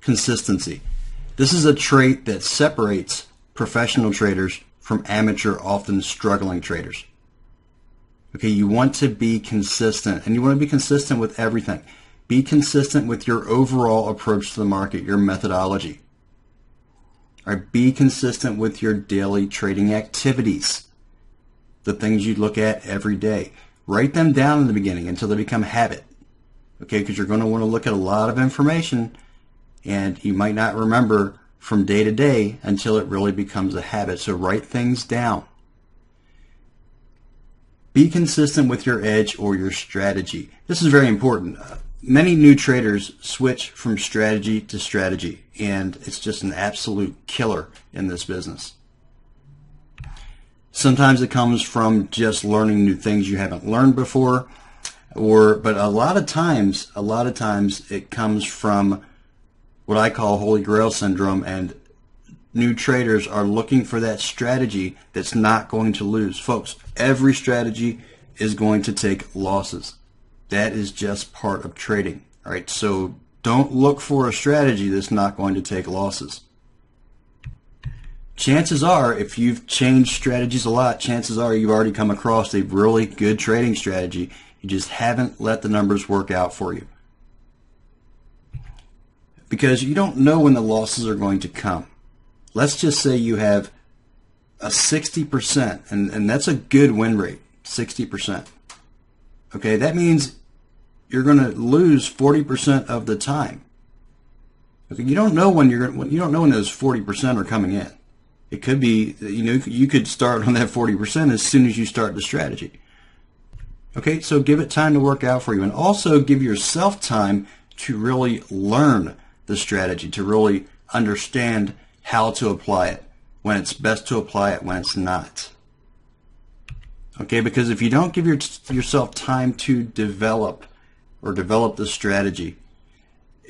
consistency. This is a trait that separates professional traders from amateur, often struggling traders. Okay, you want to be consistent, and you want to be consistent with everything. Be consistent with your overall approach to the market, your methodology. All right, be consistent with your daily trading activities, the things you look at every day. Write them down in the beginning until they become habit. Okay, because you're going to want to look at a lot of information, and you might not remember from day to day until it really becomes a habit. So write things down. Be consistent with your edge or your strategy. This is very important. Many new traders switch from strategy to strategy, and it's just an absolute killer in this business. Sometimes it comes from just learning new things you haven't learned before, but a lot of times it comes from what I call Holy Grail syndrome, and new traders are looking for that strategy that's not going to lose. Folks, every strategy is going to take losses. That is just part of trading. All right, so don't look for a strategy that's not going to take losses. Chances are, if you've changed strategies a lot, chances are you've already come across a really good trading strategy. You just haven't let the numbers work out for you. Because you don't know when the losses are going to come. Let's just say you have a 60%, and that's a good win rate, 60%. Okay, that means you're going to lose 40% of the time. Okay, you don't know when those 40% are coming in. It could be, you could start on that 40% as soon as you start the strategy. Okay, so give it time to work out for you, and also give yourself time to really learn the strategy, to really understand how to apply it, when it's best to apply it, when it's not. Okay, because if you don't give yourself time to develop the strategy,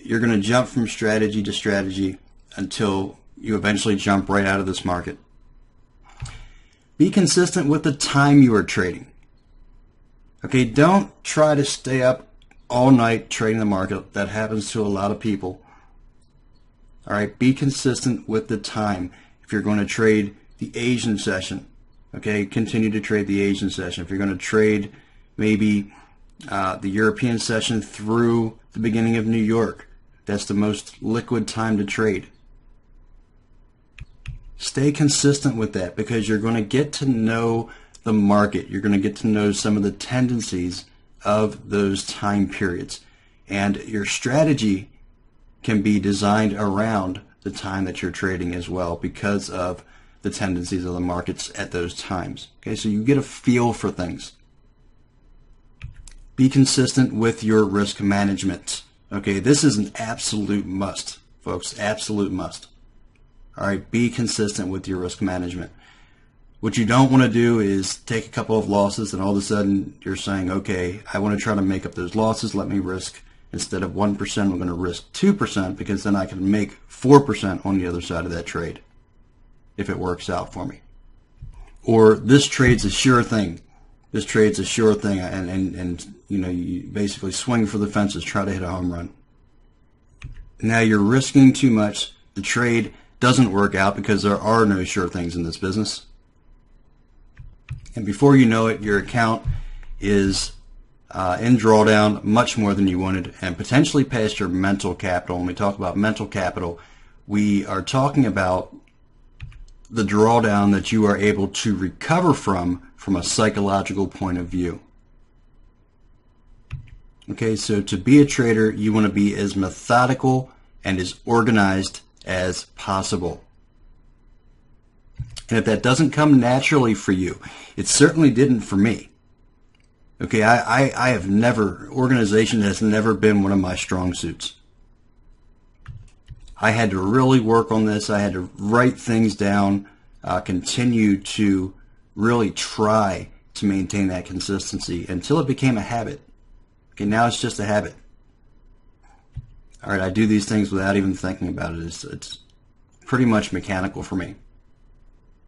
you're going to jump from strategy to strategy until you eventually jump right out of this market. Be consistent with the time you are trading. Okay, don't try to stay up all night trading the market. That happens to a lot of people. All right, be consistent with the time. If you're going to trade the Asian session, okay, continue to trade the Asian session. If you're going to trade maybe the European session through the beginning of New York, that's the most liquid time to trade. Stay consistent with that, because you're going to get to know the market. You're going to get to know some of the tendencies of those time periods, and your strategy can be designed around the time that you're trading as well, because of the tendencies of the markets at those times. Okay, so you get a feel for things. Be consistent with your risk management. Okay, this is an absolute must, folks, absolute must. All right, be consistent with your risk management. What you don't want to do is take a couple of losses and all of a sudden you're saying, okay, I want to try to make up those losses. Let me risk, instead of 1%, I'm going to risk 2%, because then I can make 4% on the other side of that trade if it works out for me. Or this trade's a sure thing. This trade's a sure thing, and you basically swing for the fences, try to hit a home run. Now you're risking too much. The trade doesn't work out because there are no sure things in this business. And before you know it, your account is in drawdown much more than you wanted, and potentially past your mental capital. When we talk about mental capital, we are talking about the drawdown that you are able to recover from a psychological point of view. Okay, so to be a trader, you want to be as methodical and as organized as possible. And if that doesn't come naturally for you, it certainly didn't for me. Okay, I have never, organization has never been one of my strong suits. I had to really work on this. I had to write things down, continue to really try to maintain that consistency until it became a habit. Okay, now it's just a habit. All right, I do these things without even thinking about it. It's pretty much mechanical for me.